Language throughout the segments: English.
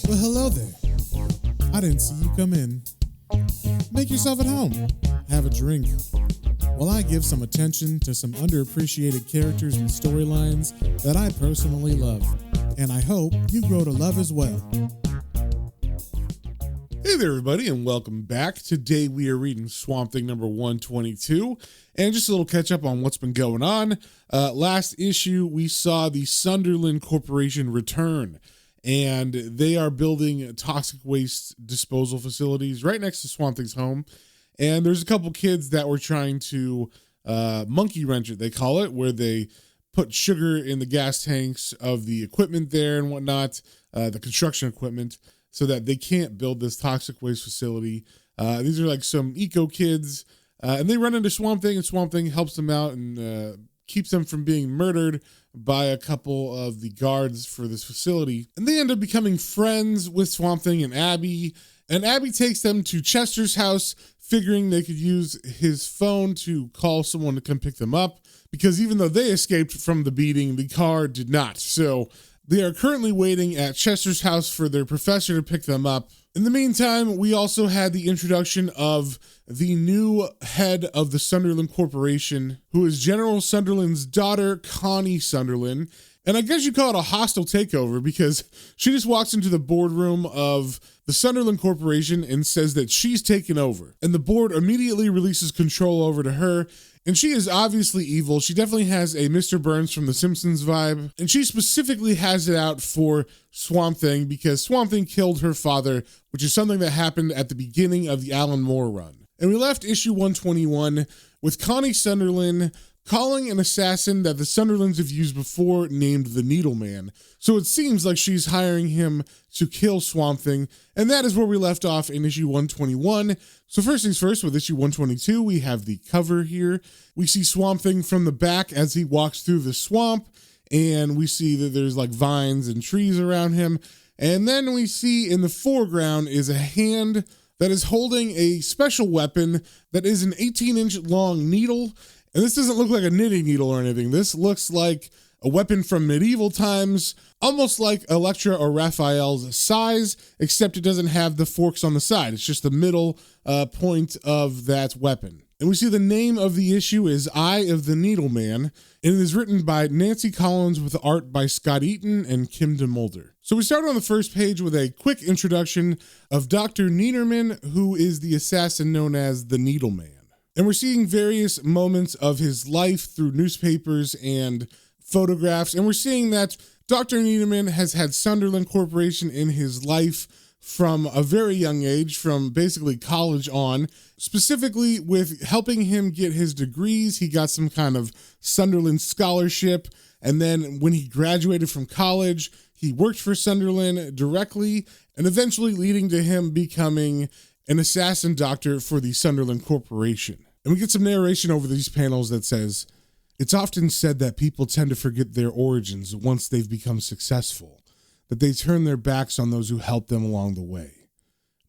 Well, hello there. I didn't see you come in. Make yourself at home. Have a drink. While I give some attention to some underappreciated characters and storylines that I personally love. And I hope you grow to love as well. Hey there, everybody, and welcome back. Today we are reading Swamp Thing number 122, and just a little catch up on what's been going on. Last issue, we saw the Sunderland Corporation return, and they are building toxic waste disposal facilities right next to Swamp Thing's home. And there's a couple kids that were trying to monkey wrench it, they call it, where they put sugar in the gas tanks of the equipment there and whatnot, the construction equipment, so that they can't build this toxic waste facility. These are like some eco kids, and they run into Swamp Thing, and Swamp Thing helps them out and keeps them from being murdered by a couple of the guards for this facility. And they end up becoming friends with Swamp Thing and Abby takes them to Chester's house, figuring they could use his phone to call someone to come pick them up, because even though they escaped from the beating, the car did not. So they are currently waiting at Chester's house for their professor to pick them up. In the meantime, we also had the introduction of the new head of the Sunderland Corporation, who is General Sunderland's daughter, Connie Sunderland. And I guess you call it a hostile takeover, because she just walks into the boardroom of the Sunderland Corporation and says that she's taken over. And the board immediately releases control over to her. And she is obviously evil. She definitely has a Mr. Burns from The Simpsons vibe. And she specifically has it out for Swamp Thing because Swamp Thing killed her father, which is something that happened at the beginning of the Alan Moore run. And we left issue 121 with Connie Sunderland calling an assassin that the Sunderlands have used before named the Needleman. So it seems like she's hiring him to kill Swamp Thing, and that is where we left off in issue 121. So first things first, with issue 122, we have the cover here. We see Swamp Thing from the back as he walks through the swamp, and we see that there's like vines and trees around him. And then we see in the foreground is a hand that is holding a special weapon that is an 18-inch long needle. And this doesn't look like a knitting needle or anything. This looks like a weapon from medieval times, almost like Electra or Raphael's size, except it doesn't have the forks on the side. It's just the middle point of that weapon. And we see the name of the issue is Eye of the Needleman, and it is written by Nancy Collins with art by Scott Eaton and Kim DeMulder. So we start on the first page with a quick introduction of Dr. Needleman, who is the assassin known as the Needleman. And we're seeing various moments of his life through newspapers and photographs. And we're seeing that Dr. Needleman has had Sunderland Corporation in his life from a very young age, from basically college on, specifically with helping him get his degrees. He got some kind of Sunderland scholarship. And then when he graduated from college, he worked for Sunderland directly, and eventually leading to him becoming an assassin doctor for the Sunderland Corporation. And we get some narration over these panels that says, "It's often said that people tend to forget their origins once they've become successful, that they turn their backs on those who helped them along the way.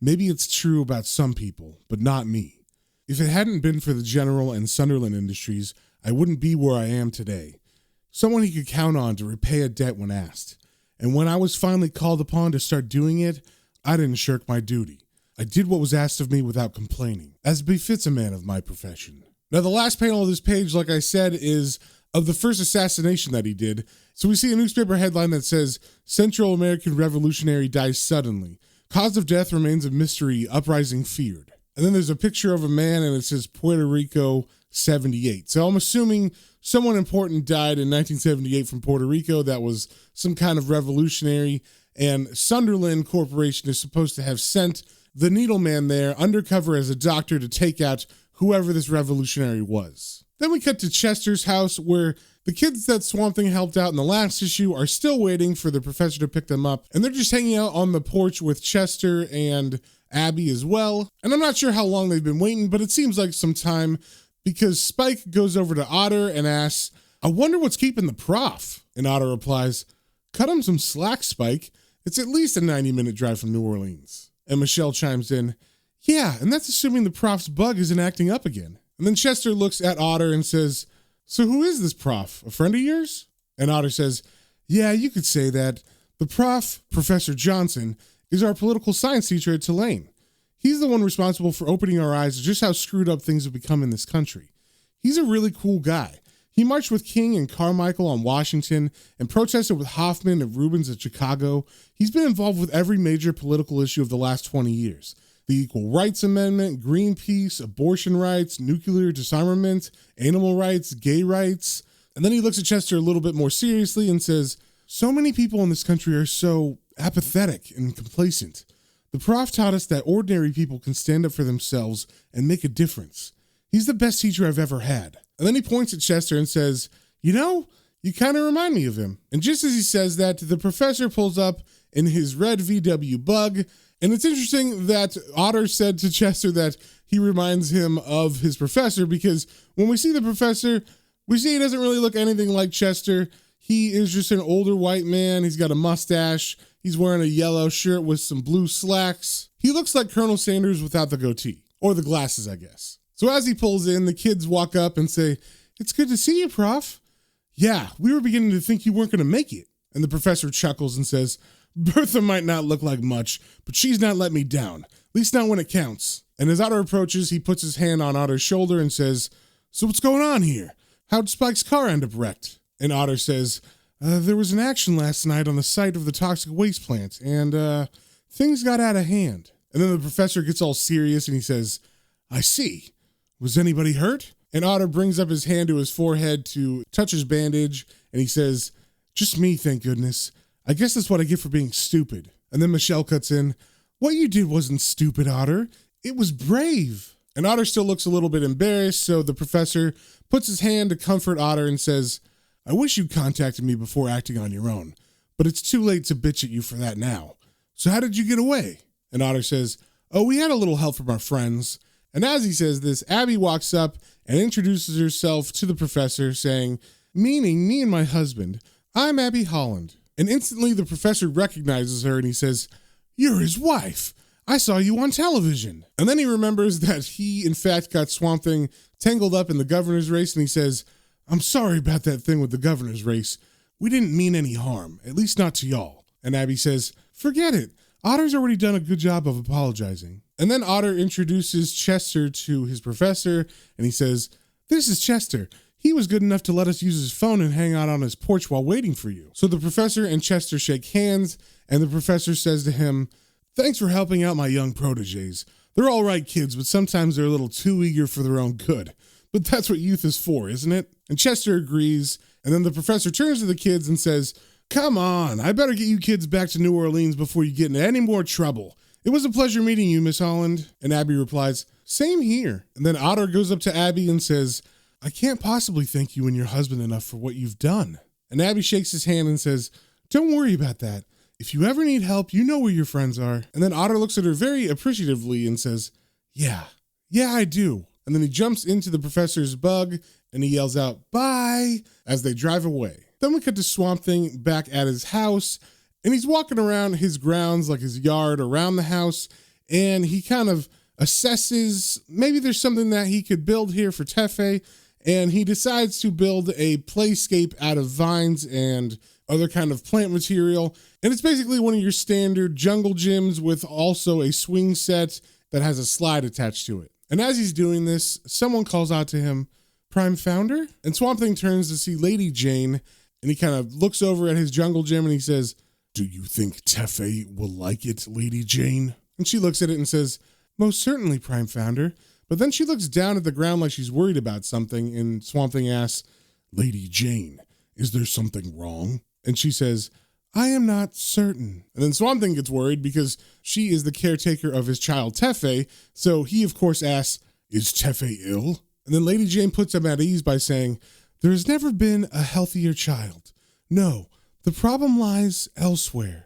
Maybe it's true about some people, but not me. If it hadn't been for the General and Sunderland Industries, I wouldn't be where I am today. Someone he could count on to repay a debt when asked. And when I was finally called upon to start doing it, I didn't shirk my duty. I did what was asked of me without complaining, as befits a man of my profession." Now, the last panel of this page, like I said, is of the first assassination that he did. So we see a newspaper headline that says, "Central American Revolutionary Dies Suddenly. Cause of death remains a mystery, uprising feared." And then there's a picture of a man and it says Puerto Rico 78. So I'm assuming someone important died in 1978 from Puerto Rico that was some kind of revolutionary. And Sunderland Corporation is supposed to have sent the Needleman there undercover as a doctor to take out whoever this revolutionary was. Then we cut to Chester's house, where the kids that Swamp Thing helped out in the last issue are still waiting for the professor to pick them up, and they're just hanging out on the porch with Chester and Abby as well. And I'm not sure how long they've been waiting, but it seems like some time, because Spike goes over to Otter and asks, "I wonder what's keeping the prof?" And Otter replies, "Cut him some slack, Spike. It's at least a 90-minute drive from New Orleans." And Michelle chimes in, "Yeah, and that's assuming the prof's bug isn't acting up again." And then Chester looks at Otter and says, "So who is this prof? A friend of yours?" And Otter says, "Yeah, you could say that, The prof, Professor Johnson, is our political science teacher at Tulane. He's the one responsible for opening our eyes to just how screwed up things have become in this country. He's a really cool guy. He marched with King and Carmichael on Washington and protested with Hoffman and Rubens at Chicago. He's been involved with every major political issue of the last 20 years. The Equal Rights Amendment, Greenpeace, abortion rights, nuclear disarmament, animal rights, gay rights. And then he looks at Chester a little bit more seriously and says, so many people in this country are so apathetic and complacent. The prof taught us that ordinary people can stand up for themselves and make a difference. He's the best teacher I've ever had. And then he points at Chester and says, you know, you kind of remind me of him. And just as he says that, the professor pulls up in his red VW Bug. And it's interesting that Otter said to Chester that he reminds him of his professor, because when we see the professor, we see he doesn't really look anything like Chester. He is just an older white man. He's got a mustache. He's wearing a yellow shirt with some blue slacks. He looks like Colonel Sanders without the goatee, or the glasses, I guess. So as he pulls in, the kids walk up and say, it's good to see you, Prof. Yeah, we were beginning to think you weren't going to make it. And the professor chuckles and says, Bertha might not look like much, but she's not let me down, at least not when it counts. And as Otter approaches, he puts his hand on Otter's shoulder and says, so what's going on here? How'd Spike's car end up wrecked? And Otter says, there was an action last night on the site of the toxic waste plant, and things got out of hand. And then the professor gets all serious and he says, I see. Was anybody hurt? And Otter brings up his hand to his forehead to touch his bandage, and he says, just me, thank goodness. I guess that's what I get for being stupid. And then Michelle cuts in, what you did wasn't stupid, Otter. It was brave. And Otter still looks a little bit embarrassed, so the professor puts his hand to comfort Otter and says, I wish you'd contacted me before acting on your own, but it's too late to bitch at you for that now. So how did you get away? And Otter says, oh, we had a little help from our friends. And as he says this, Abby walks up and introduces herself to the professor, saying, meaning me and my husband, I'm Abby Holland. And instantly the professor recognizes her and he says, you're his wife. I saw you on television. And then he remembers that he, in fact, got Swamp Thing tangled up in the governor's race, and he says, I'm sorry about that thing with the governor's race. We didn't mean any harm, at least not to y'all. And Abby says, forget it. Otter's already done a good job of apologizing. And then Otter introduces Chester to his professor, and he says, this is Chester. He was good enough to let us use his phone and hang out on his porch while waiting for you. So the professor and Chester shake hands, and the professor says to him, thanks for helping out my young proteges. They're all right kids, but sometimes they're a little too eager for their own good. But that's what youth is for, isn't it? And Chester agrees, and then the professor turns to the kids and says, come on, I better get you kids back to New Orleans before you get into any more trouble. It was a pleasure meeting you, Miss Holland. And Abby replies, same here. And then Otter goes up to Abby and says, I can't possibly thank you and your husband enough for what you've done. And Abby shakes his hand and says, don't worry about that. If you ever need help, you know where your friends are. And then Otter looks at her very appreciatively and says, yeah, I do. And then he jumps into the professor's bug and he yells out, bye, as they drive away. Then we cut to Swamp Thing back at his house, and he's walking around his grounds, like his yard around the house, and he kind of assesses maybe there's something that he could build here for Tefe, and he decides to build a playscape out of vines and other kind of plant material. And it's basically one of your standard jungle gyms with also a swing set that has a slide attached to it. And as he's doing this, someone calls out to him, Prime Founder? And Swamp Thing turns to see Lady Jane, and he kind of looks over at his jungle gym and he says, do you think Tefe will like it, Lady Jane? And she looks at it and says, most certainly, Prime Founder. But then she looks down at the ground like she's worried about something, and Swamp Thing asks, Lady Jane, is there something wrong? And she says, I am not certain. And then Swamp Thing gets worried because she is the caretaker of his child Tefe, so he of course asks, is Tefe ill? And then Lady Jane puts him at ease by saying, there has never been a healthier child. No, the problem lies elsewhere.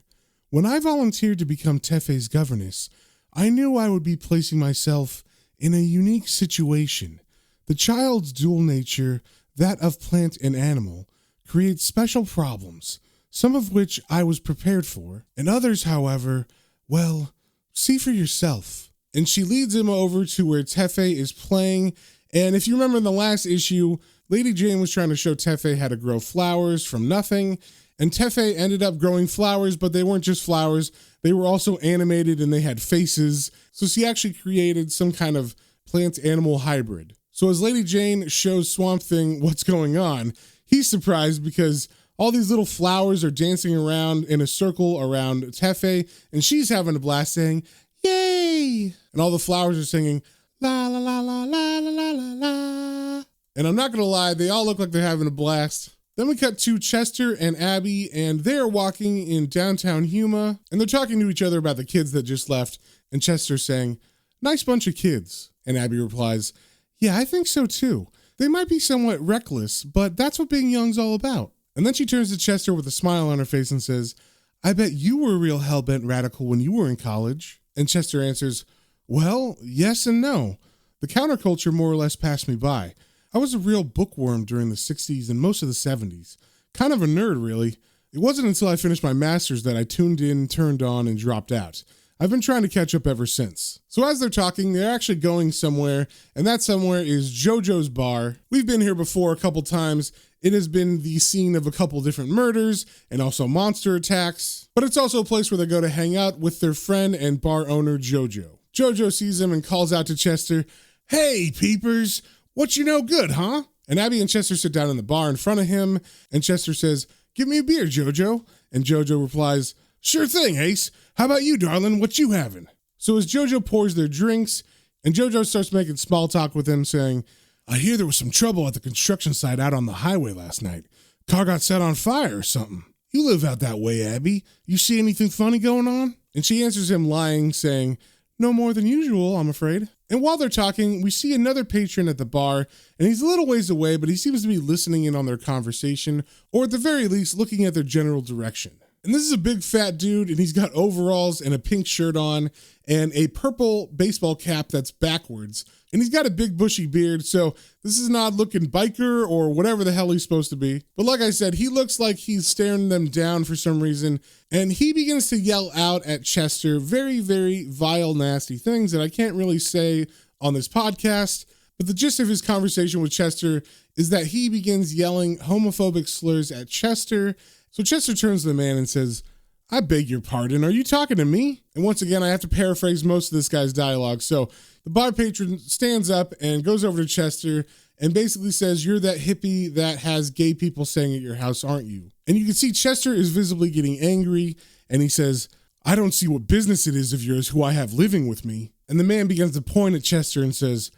When I volunteered to become Tefe's governess, I knew I would be placing myself in a unique situation. The child's dual nature, that of plant and animal, creates special problems, some of which I was prepared for, and others, however, well, see for yourself. And she leads him over to where Tefe is playing, and if you remember in the last issue, Lady Jane was trying to show Tefe how to grow flowers from nothing, And Tefe ended up growing flowers, but they weren't just flowers. They were also animated and they had faces. So she actually created some kind of plant-animal hybrid. So as Lady Jane shows Swamp Thing what's going on, he's surprised because all these little flowers are dancing around in a circle around Tefe, and she's having a blast saying, "Yay!" And all the flowers are singing, "La la la la la la la la la." And I'm not gonna lie, they all look like they're having a blast. Then we cut to Chester and Abby, and they're walking in downtown Huma, and they're talking to each other about the kids that just left, and Chester's saying, "Nice bunch of kids." And Abby replies, "Yeah, I think so too. They might be somewhat reckless, but that's what being young's all about." And then she turns to Chester with a smile on her face and says, "I bet you were a real hell-bent radical when you were in college." And Chester answers, "Well, yes and no. The counterculture more or less passed me by. I was a real bookworm during the 60s and most of the 70s. Kind of a nerd, really. It wasn't until I finished my master's that I tuned in, turned on, and dropped out. I've been trying to catch up ever since." So as they're talking, they're actually going somewhere, and that somewhere is JoJo's bar. We've been here before a couple times. It has been the scene of a couple different murders and also monster attacks, but it's also a place where they go to hang out with their friend and bar owner JoJo. JoJo sees him and calls out to Chester, "Hey, peepers, what you know good, huh?" And Abby and Chester sit down in the bar in front of him, and Chester says, "Give me a beer, JoJo." And JoJo replies, "Sure thing, Ace. How about you, darling? What you having?" So as JoJo pours their drinks, and JoJo starts making small talk with him, saying, "I hear there was some trouble at the construction site out on the highway last night. Car got set on fire or something. You live out that way, Abby. You see anything funny going on?" And she answers him lying, saying, "No more than usual, I'm afraid." And while they're talking, we see another patron at the bar, and he's a little ways away, but he seems to be listening in on their conversation, or at the very least, looking at their general direction. And this is a big fat dude, and he's got overalls and a pink shirt on, and a purple baseball cap that's backwards. And he's got a big bushy beard, so this is an odd looking biker or whatever the hell he's supposed to be. But like I said, he looks like he's staring them down for some reason, and he begins to yell out at Chester very, very vile, nasty things that I can't really say on this podcast. But the gist of his conversation with Chester is that he begins yelling homophobic slurs at Chester. So Chester turns to the man and says, "I beg your pardon, are you talking to me?" And once again, I have to paraphrase most of this guy's dialogue. So the bar patron stands up and goes over to Chester and basically says, "You're that hippie that has gay people staying at your house, aren't you?" And you can see Chester is visibly getting angry, and he says, "I don't see what business it is of yours who I have living with me." And the man begins to point at Chester and says,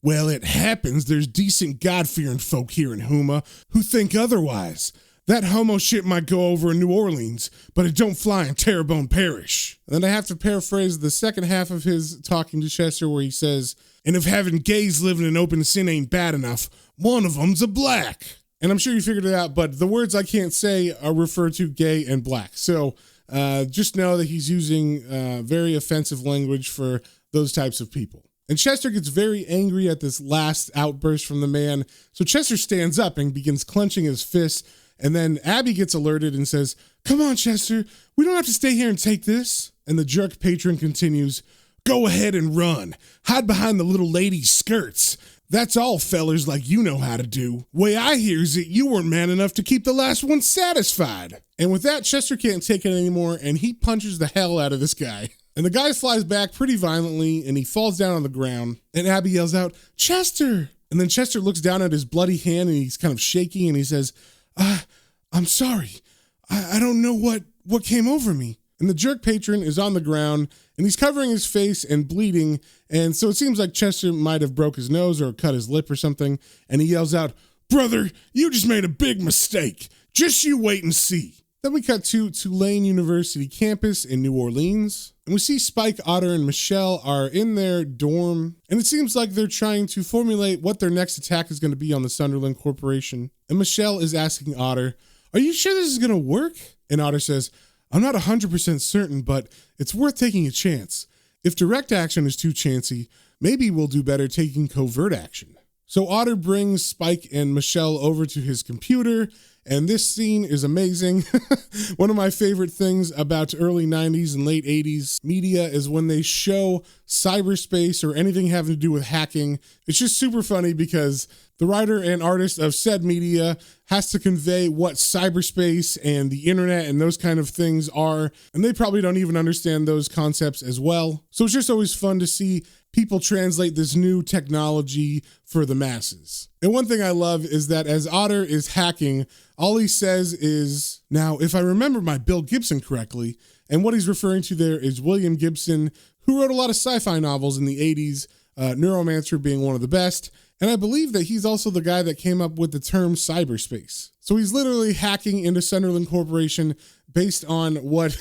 "Well, it happens there's decent God-fearing folk here in Huma who think otherwise. That homo shit might go over in New Orleans, but it don't fly in Terrebonne Parish." And then I have to paraphrase the second half of his talking to Chester where he says, "And if having gays living in open sin ain't bad enough, one of them's a black." And I'm sure you figured it out, but the words I can't say are referred to gay and black. So just know that he's using very offensive language for those types of people. And Chester gets very angry at this last outburst from the man. So Chester stands up and begins clenching his fists. And then Abby gets alerted and says, "Come on, Chester, we don't have to stay here and take this." And the jerk patron continues, "Go ahead and run. Hide behind the little lady's skirts. That's all fellers like you know how to do. Way I hears it, you weren't man enough to keep the last one satisfied." And with that, Chester can't take it anymore, and he punches the hell out of this guy. And the guy flies back pretty violently, and he falls down on the ground. And Abby yells out, "Chester!" And then Chester looks down at his bloody hand, and he's kind of shaking, and he says, "I'm sorry. I don't know what came over me." And the jerk patron is on the ground, and he's covering his face and bleeding, and so it seems like Chester might have broke his nose or cut his lip or something, and he yells out, "Brother, you just made a big mistake. Just you wait and see." Then we cut to Tulane University campus in New Orleans, and we see Spike, Otter, and Michelle are in their dorm, and it seems like they're trying to formulate what their next attack is going to be on the Sunderland Corporation. And Michelle is asking Otter, "Are you sure this is going to work?" And Otter says, "I'm not 100% certain, but it's worth taking a chance. If direct action is too chancy, maybe we'll do better taking covert action." So Otter brings Spike and Michelle over to his computer, And this scene is amazing. One of my favorite things about early 90s and late 80s media is when they show cyberspace or anything having to do with hacking. It's just super funny because the writer and artist of said media has to convey what cyberspace and the internet and those kind of things are, and they probably don't even understand those concepts as well. So it's just always fun to see people translate this new technology for the masses. And one thing I love is that as Otter is hacking, all he says is, now, if I remember my Bill Gibson correctly, and what he's referring to there is William Gibson, who wrote a lot of sci-fi novels in the 80s, Neuromancer being one of the best. And I believe that he's also the guy that came up with the term cyberspace. So he's literally hacking into Sunderland Corporation based on what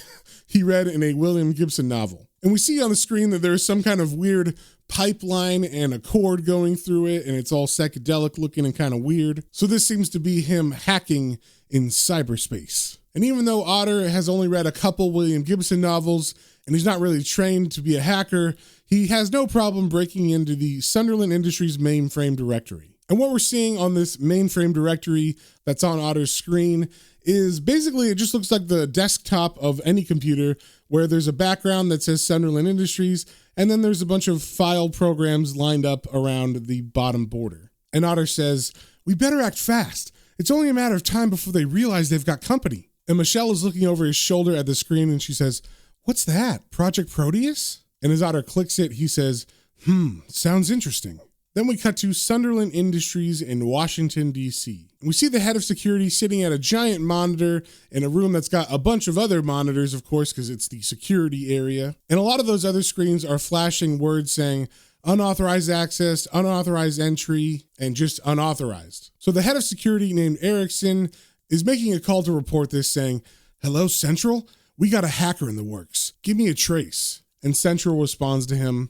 he read in a William Gibson novel. And we see on the screen that there's some kind of weird pipeline and a cord going through it, and it's all psychedelic looking and kind of weird. So this seems to be him hacking in cyberspace. And even though Otter has only read a couple William Gibson novels, and he's not really trained to be a hacker, he has no problem breaking into the Sunderland Industries mainframe directory. And what we're seeing on this mainframe directory that's on Otter's screen is basically, it just looks like the desktop of any computer where there's a background that says Sunderland Industries, and then there's a bunch of file programs lined up around the bottom border. And Otter says, "We better act fast. It's only a matter of time before they realize they've got company." And Michelle is looking over his shoulder at the screen and she says, "What's that? Project Proteus?" And as Otter clicks it, he says, sounds interesting. Then we cut to Sunderland Industries in Washington, D.C. We see the head of security sitting at a giant monitor in a room that's got a bunch of other monitors, of course, because it's the security area. And a lot of those other screens are flashing words saying unauthorized access, unauthorized entry, and just unauthorized. So the head of security named Erickson is making a call to report this saying, "Hello, Central? We got a hacker in the works. Give me a trace." And Central responds to him,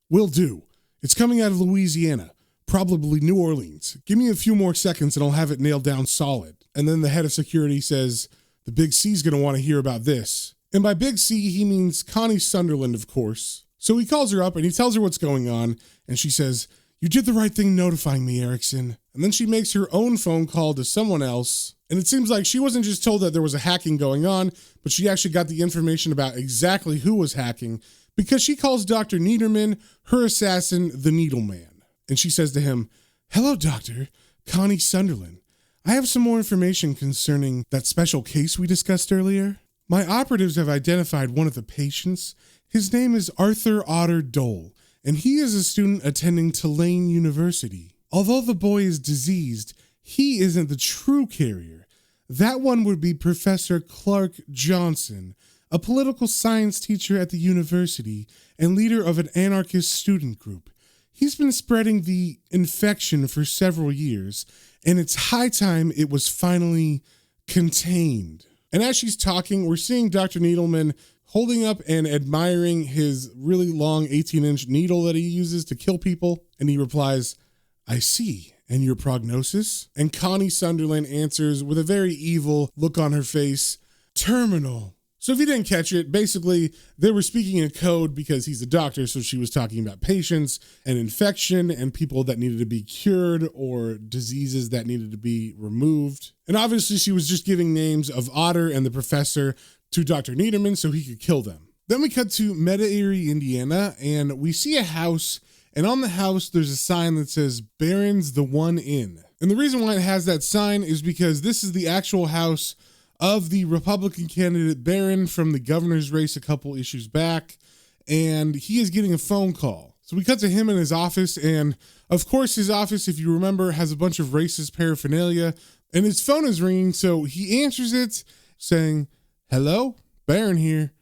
"Will do. It's coming out of Louisiana, probably New Orleans. Give me a few more seconds and I'll have it nailed down solid." And then the head of security says, "The Big C's going to want to hear about this." And by Big C, he means Connie Sunderland, of course. So he calls her up and he tells her what's going on. And she says, "You did the right thing notifying me, Erickson." And then she makes her own phone call to someone else. And it seems like she wasn't just told that there was a hacking going on, but she actually got the information about exactly who was hacking, because she calls Dr. Needleman, her assassin, the Needleman. And she says to him, "Hello, Doctor, Connie Sunderland. I have some more information concerning that special case we discussed earlier. My operatives have identified one of the patients. His name is Arthur Otter Dole, and he is a student attending Tulane University. Although the boy is diseased, he isn't the true carrier. That one would be Professor Clark Johnson, a political science teacher at the university and leader of an anarchist student group. He's been spreading the infection for several years, and it's high time it was finally contained." And as she's talking, we're seeing Dr. Needleman holding up and admiring his really long 18-inch needle that he uses to kill people. And he replies, "I see. And your prognosis?" And Connie Sunderland answers with a very evil look on her face, "Terminal." So if you didn't catch it, basically they were speaking in code because he's a doctor, so she was talking about patients and infection and people that needed to be cured or diseases that needed to be removed. And obviously she was just giving names of Otter and the professor to Dr. Needleman so he could kill them. Then we cut to Metairie, Indiana, and we see a house, and on the house there's a sign that says Barron's the One Inn. And the reason why it has that sign is because this is the actual house of the Republican candidate Barron from the governor's race a couple issues back, and he is getting a phone call. So we cut to him in his office, and of course his office, if you remember, has a bunch of racist paraphernalia, and his phone is ringing, so he answers it saying, "Hello, Barron here.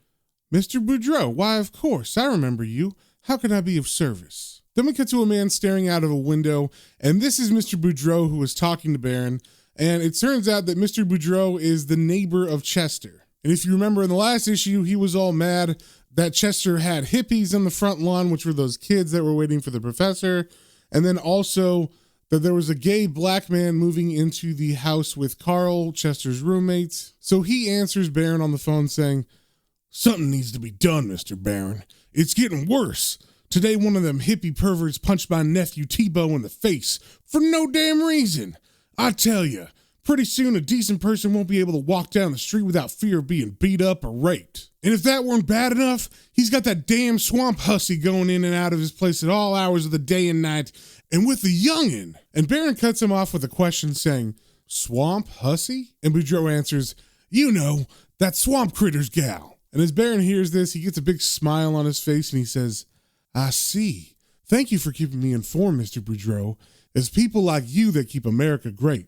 Mr. Boudreau, why of course, I remember you. How can I be of service?" Then we cut to a man staring out of a window, and this is Mr. Boudreau who was talking to Barron. And it turns out that Mr. Boudreau is the neighbor of Chester. And if you remember in the last issue, he was all mad that Chester had hippies on the front lawn, which were those kids that were waiting for the professor. And then also that there was a gay black man moving into the house with Carl, Chester's roommate. So he answers Barron on the phone saying, "Something needs to be done, Mr. Barron. It's getting worse. Today, one of them hippie perverts punched my nephew Tebow in the face for no damn reason. I tell you, Pretty soon, a decent person won't be able to walk down the street without fear of being beat up or raped. And if that weren't bad enough, he's got that damn swamp hussy going in and out of his place at all hours of the day and night, and with the youngin'. And Baron cuts him off with a question saying, swamp hussy? And Boudreaux answers, you know, that swamp critters gal. And as Baron hears this, he gets a big smile on his face and he says, I see. Thank you for keeping me informed, Mr. Boudreaux. It's people like you that keep America great.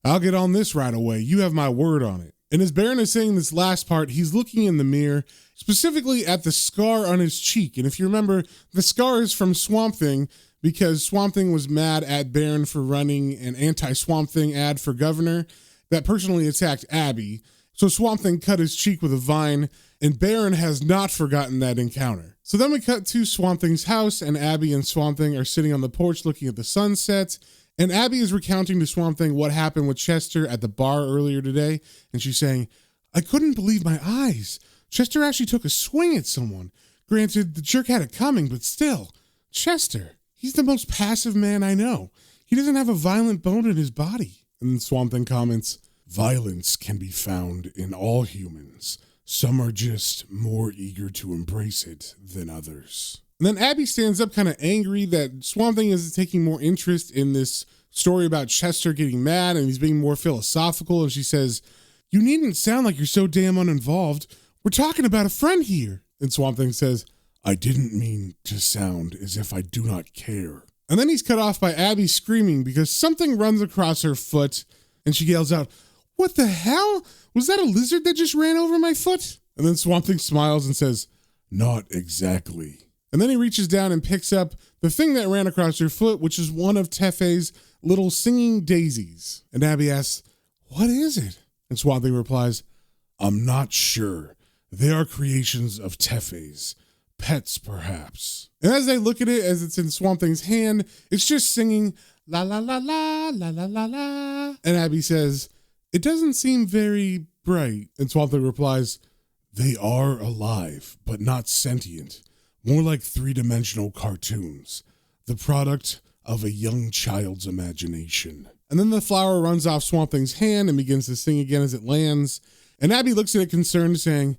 I'll get on this right away. You have my word on it. And as Baron is saying this last part, he's looking in the mirror, specifically at the scar on his cheek. And if you remember, the scar is from Swamp Thing because Swamp Thing was mad at Baron for running an anti-Swamp Thing ad for governor that personally attacked Abby. So Swamp Thing cut his cheek with a vine, and Baron has not forgotten that encounter. So then we cut to Swamp Thing's house, and Abby and Swamp Thing are sitting on the porch looking at the sunset. And Abby is recounting to Swamp Thing what happened with Chester at the bar earlier today. And she's saying, I couldn't believe my eyes. Chester actually took a swing at someone. Granted, the jerk had it coming, but still. Chester, he's the most passive man I know. He doesn't have a violent bone in his body. And then Swamp Thing comments, violence can be found in all humans. Some are just more eager to embrace it than others. And then Abby stands up kind of angry that Swamp Thing is taking more interest in this story about Chester getting mad and he's being more philosophical. And she says, you needn't sound like you're so damn uninvolved. We're talking about a friend here. And Swamp Thing says, I didn't mean to sound as if I do not care. And then he's cut off by Abby screaming because something runs across her foot and she yells out, what the hell? Was that a lizard that just ran over my foot? And then Swamp Thing smiles and says, not exactly. And then he reaches down and picks up the thing that ran across her foot, which is one of Tefe's little singing daisies. And Abby asks, what is it? And Swamp Thing replies, I'm not sure. They are creations of Tefe's. Pets, perhaps. And as they look at it, as it's in Swamp Thing's hand, it's just singing, la la la la, la la la la. And Abby says, it doesn't seem very bright. And Swamp Thing replies, they are alive, but not sentient. More like three-dimensional cartoons, the product of a young child's imagination. And then the flower runs off Swamp Thing's hand and begins to sing again as it lands. And Abby looks at it concerned, saying,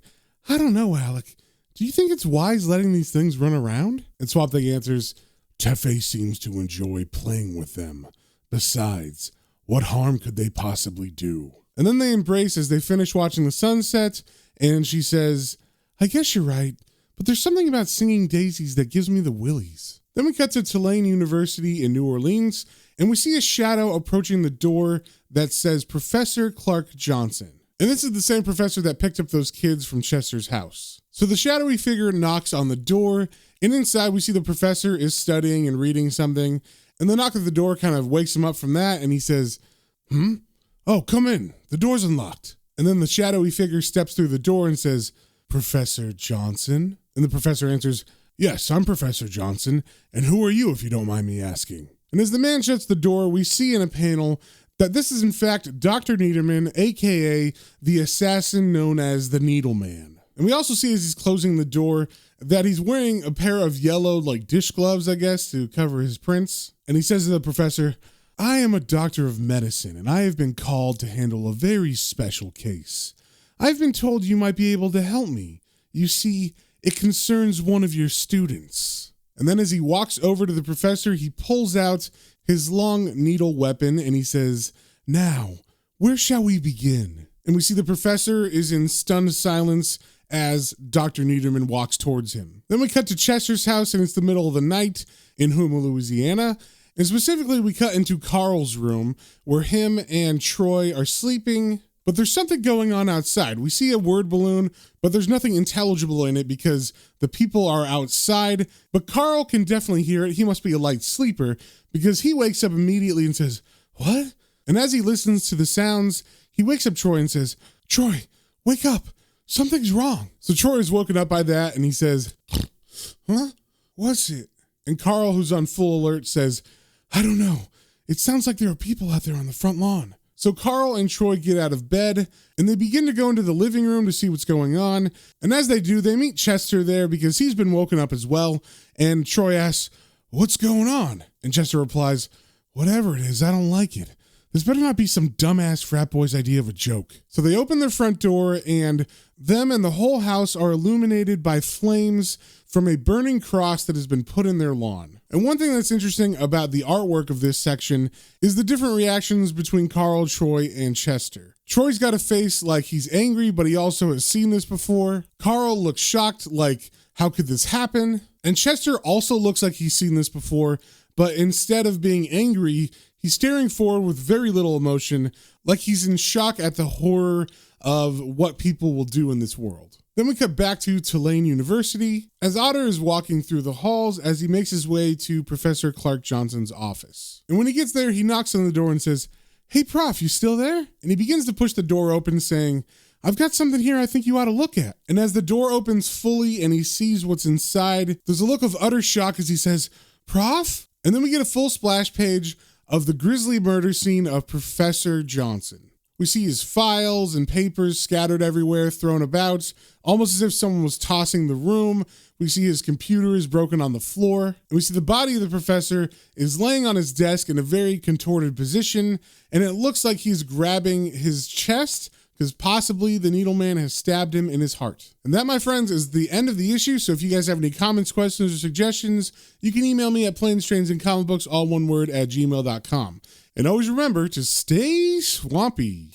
I don't know, Alec. Do you think it's wise letting these things run around? And Swamp Thing answers, Tefe seems to enjoy playing with them. Besides, what harm could they possibly do? And then they embrace as they finish watching the sunset, and she says, I guess you're right. But there's something about singing daisies that gives me the willies. Then we cut to Tulane University in New Orleans, and we see a shadow approaching the door that says Professor Clark Johnson. And this is the same professor that picked up those kids from Chester's house. So the shadowy figure knocks on the door, and inside we see the professor is studying and reading something, and the knock at the door kind of wakes him up from that, and he says, Oh, come in. The door's unlocked. And then the shadowy figure steps through the door and says, Professor Johnson? And the professor answers, Yes, I'm Professor Johnson, and who are you if you don't mind me asking? And as the man shuts the door, we see in a panel that this is in fact Dr. Needleman, aka the assassin known as the Needleman. And we also see as he's closing the door that he's wearing a pair of yellow dish gloves, I guess, to cover his prints. And he says to the professor, I am a doctor of medicine, and I have been called to handle a very special case. I've been told you might be able to help me. You see, it concerns one of your students. And then as he walks over to the professor, he pulls out his long needle weapon and he says, Now, where shall we begin? And we see the professor is in stunned silence as Dr. Needleman walks towards him. Then we cut to Chester's house and it's the middle of the night in Houma, Louisiana. And specifically, we cut into Carl's room where him and Troy are sleeping. But there's something going on outside. We see a word balloon, but there's nothing intelligible in it because the people are outside. But Carl can definitely hear it. He must be a light sleeper because he wakes up immediately and says, What? And as he listens to the sounds, he wakes up Troy and says, Troy, wake up. Something's wrong. So Troy is woken up by that and he says, Huh? What's it? And Carl, who's on full alert, says, I don't know. It sounds like there are people out there on the front lawn. So Carl and Troy get out of bed, and they begin to go into the living room to see what's going on. And as they do, they meet Chester there because he's been woken up as well. And Troy asks, What's going on? And Chester replies, Whatever it is, I don't like it. This better not be some dumbass frat boy's idea of a joke. So they open their front door, and them and the whole house are illuminated by flames from a burning cross that has been put in their lawn. And one thing that's interesting about the artwork of this section is the different reactions between Carl, Troy, and Chester. Troy's got a face like he's angry, but he also has seen this before. Carl looks shocked, like, how could this happen? And Chester also looks like he's seen this before, but instead of being angry, he's staring forward with very little emotion, like he's in shock at the horror of what people will do in this world. Then we cut back to Tulane University as Otter is walking through the halls as he makes his way to Professor Clark Johnson's office. And when he gets there, he knocks on the door and says, "Hey, Prof, you still there?" And he begins to push the door open, saying, "I've got something here I think you ought to look at." And as the door opens fully and he sees what's inside, there's a look of utter shock as he says, "Prof?" And then we get a full splash page of the grisly murder scene of Professor Johnson. We see his files and papers scattered everywhere, thrown about, almost as if someone was tossing the room. We see his computer is broken on the floor. And we see the body of the professor is laying on his desk in a very contorted position. And it looks like he's grabbing his chest because possibly the Needleman has stabbed him in his heart. And that, my friends, is the end of the issue. So if you guys have any comments, questions, or suggestions, you can email me at planestrains.comicbooks, all one word, @gmail.com. And always remember to stay swampy.